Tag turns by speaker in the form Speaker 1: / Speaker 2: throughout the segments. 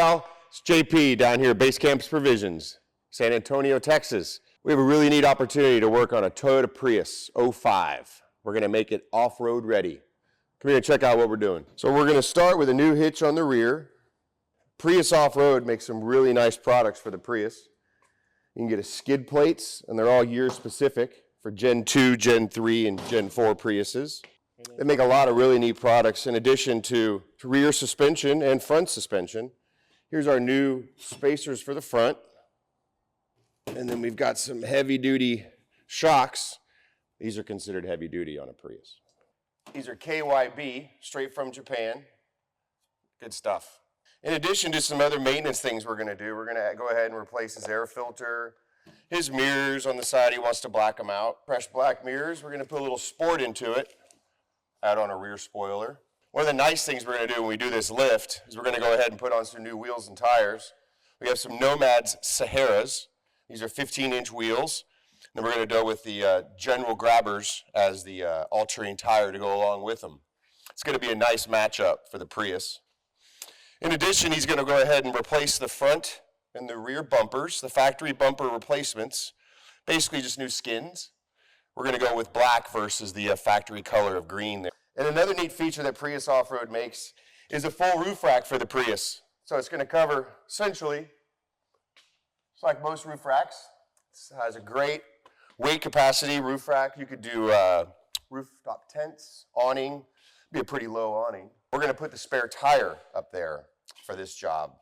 Speaker 1: Al, it's JP down here at Base Camp's Provisions, San Antonio, Texas. We have a really neat opportunity to work on a Toyota Prius 05. We're gonna make it off-road ready. Come here and check out what we're doing. So we're gonna start with a new hitch on the rear. Prius Off-Road makes some really nice products for the Prius. You can get a skid plates, and they're all year specific for Gen 2, Gen 3, and Gen 4 Priuses. They make a lot of really neat products in addition to rear suspension and front suspension. Here's our new spacers for the front. And then we've got some heavy duty shocks. These are considered heavy duty on a Prius. These are KYB, straight from Japan. Good stuff. In addition to some other maintenance things we're gonna do, we're gonna go ahead and replace his air filter, his mirrors on the side, he wants to black them out. Fresh black mirrors, we're gonna put a little sport into it, add on a rear spoiler. One of the nice things we're gonna do when we do this lift is we're gonna go ahead and put on some new wheels and tires. We have some Nomads Saharas. These are 15-inch wheels. Then we're gonna go with the General Grabbers as the all-terrain tire to go along with them. It's gonna be a nice matchup for the Prius. In addition, he's gonna go ahead and replace the front and the rear bumpers, the factory bumper replacements, basically just new skins. We're gonna go with black versus the factory color of green there. And another neat feature that Prius Off-Road makes is a full roof rack for the Prius. So it's gonna cover, essentially, it's like most roof racks. It has a great weight capacity roof rack. You could do rooftop tents, awning, be a pretty low awning. We're gonna put the spare tire up there for this job.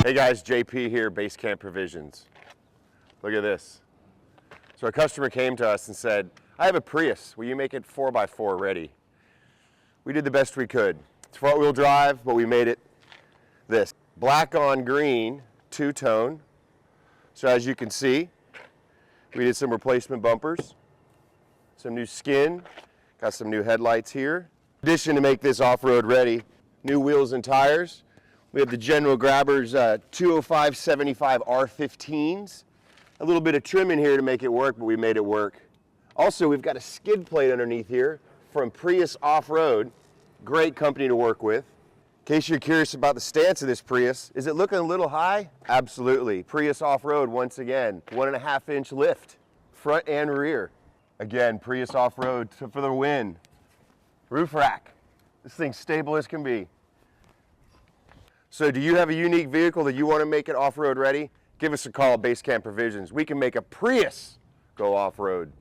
Speaker 1: Hey guys, JP here, Base Camp Provisions. Look at this. So a customer came to us and said, I have a Prius, will you make it 4x4 ready? We did the best we could. It's front wheel drive, but we made it this. Black on green, two-tone. So as you can see, we did some replacement bumpers, some new skin, got some new headlights here. In addition to make this off-road ready, new wheels and tires. We have the General Grabbers 205/75 R15s. A little bit of trim in here to make it work, but we made it work. Also, we've got a skid plate underneath here from Prius Off-Road. Great company to work with. In case you're curious about the stance of this Prius, is it looking a little high? Absolutely. Prius Off-Road, once again, 1.5-inch lift, front and rear. Again, Prius Off-Road for the win. Roof rack. This thing's stable as can be. So do you have a unique vehicle that you want to make it off-road ready? Give us a call at Base Camp Provisions. We can make a Prius go off-road.